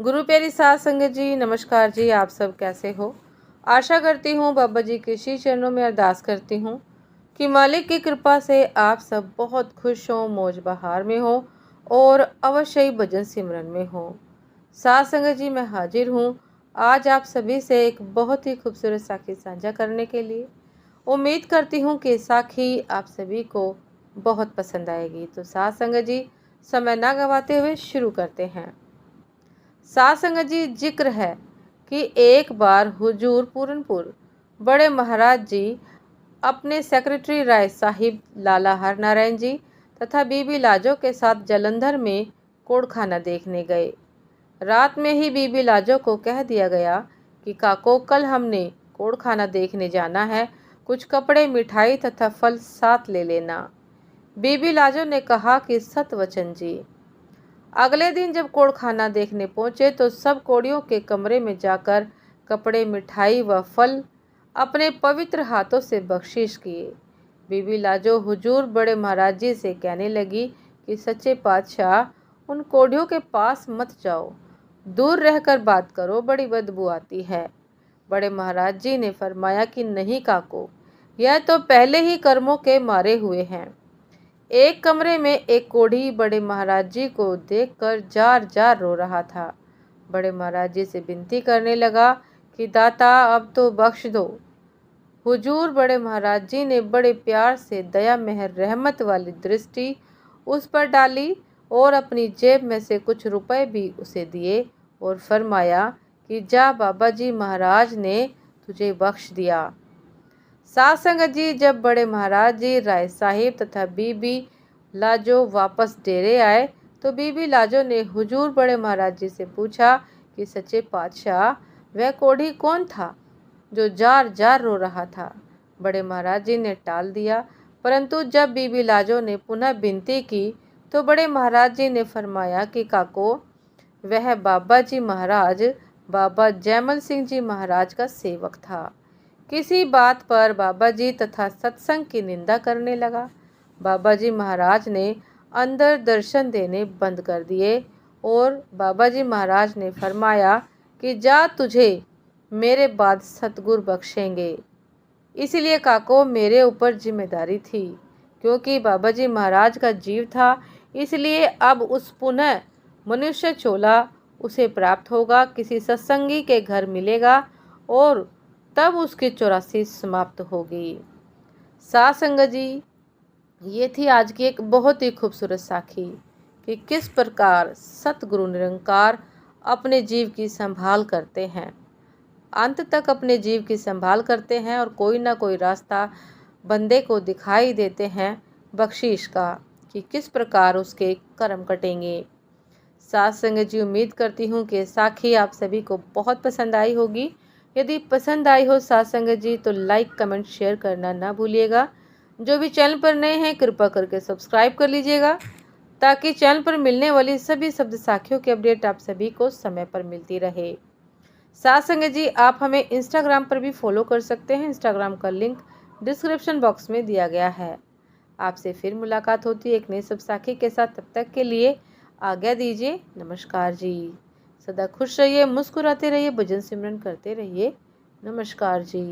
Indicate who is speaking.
Speaker 1: गुरु प्यारी साध संगत जी, नमस्कार जी। आप सब कैसे हो? आशा करती हूँ बाबा जी के श्री चरणों में अरदास करती हूँ कि मालिक की कृपा से आप सब बहुत खुश हो, मौज बहार में हो और अवश्य ही भजन सिमरन में हो। साध संगत जी, मैं हाजिर हूँ आज आप सभी से एक बहुत ही खूबसूरत साखी साझा करने के लिए। उम्मीद करती हूँ कि साखी आप सभी को बहुत पसंद आएगी। तो साध संगत जी, समय ना गवाते हुए शुरू करते हैं। साध संगत जी, जिक्र है कि एक बार हुजूर पूरनपुर बड़े महाराज जी अपने सेक्रेटरी राय साहिब लाला हरनारायण जी तथा बीबी लाजो के साथ जलंधर में कोड़खाना देखने गए। रात में ही बीबी लाजो को कह दिया गया कि काको, कल हमने कोड़खाना देखने जाना है, कुछ कपड़े, मिठाई तथा फल साथ ले लेना। बीबी लाजो ने कहा कि सत वचन जी। अगले दिन जब कोड़खाना देखने पहुंचे तो सब कोड़ियों के कमरे में जाकर कपड़े, मिठाई व फल अपने पवित्र हाथों से बख्शिश किए। बीबी लाजो हुजूर बड़े महाराज जी से कहने लगी कि सच्चे पातशाह, उन कोड़ियों के पास मत जाओ, दूर रहकर बात करो, बड़ी बदबू आती है। बड़े महाराज जी ने फरमाया कि नहीं काको, यह तो पहले ही कर्मों के मारे हुए हैं। एक कमरे में एक कोढ़ी बड़े महाराज जी को देखकर जार जार रो रहा था। बड़े महाराज जी से विनती करने लगा कि दाता, अब तो बख्श दो। हुजूर बड़े महाराज जी ने बड़े प्यार से दया मेहर रहमत वाली दृष्टि उस पर डाली और अपनी जेब में से कुछ रुपए भी उसे दिए और फरमाया कि जा, बाबा जी महाराज ने तुझे बख्श दिया। साध संगत जी, जब बड़े महाराज जी राय साहिब तथा बीबी लाजो वापस डेरे आए तो बीबी लाजो ने हुजूर बड़े महाराज जी से पूछा कि सच्चे पातशाह, वह कोढ़ी कौन था जो जार जार रो रहा था? बड़े महाराज जी ने टाल दिया, परंतु जब बीबी लाजो ने पुनः विनती की तो बड़े महाराज जी ने फरमाया कि काको, वह बाबा जी महाराज बाबा जयमल सिंह जी महाराज का सेवक था। किसी बात पर बाबा जी तथा सत्संग की निंदा करने लगा। बाबा जी महाराज ने अंदर दर्शन देने बंद कर दिए और बाबा जी महाराज ने फरमाया कि जा, तुझे मेरे बाद सतगुरु बख्शेंगे। इसलिए काको, मेरे ऊपर जिम्मेदारी थी, क्योंकि बाबा जी महाराज का जीव था, इसलिए अब उस पुनः मनुष्य चोला उसे प्राप्त होगा, किसी सत्संगी के घर मिलेगा और तब उसकी 84 समाप्त होगी। साध संगत जी, ये थी आज की एक बहुत ही खूबसूरत साखी कि किस प्रकार सतगुरु निरंकार अपने जीव की संभाल करते हैं, अंत तक अपने जीव की संभाल करते हैं और कोई ना कोई रास्ता बंदे को दिखाई देते हैं बख्शीश का कि किस प्रकार उसके कर्म कटेंगे। साध संगत जी, उम्मीद करती हूँ कि साखी आप सभी को बहुत पसंद आई होगी। यदि पसंद आई हो साध संगत जी तो लाइक, कमेंट, शेयर करना ना भूलिएगा। जो भी चैनल पर नए हैं कृपा करके सब्सक्राइब कर लीजिएगा ताकि चैनल पर मिलने वाली सभी शब्द साखियों की अपडेट आप सभी को समय पर मिलती रहे। साध संगत जी, आप हमें इंस्टाग्राम पर भी फॉलो कर सकते हैं। इंस्टाग्राम का लिंक डिस्क्रिप्शन बॉक्स में दिया गया है। आपसे फिर मुलाकात होती है एक नई सब साखी के साथ। तब तक के लिए आज्ञा दीजिए। नमस्कार जी। सदा खुश रहिए, मुस्कुराते रहिए, भजन सिमरन करते रहिए। नमस्कार जी।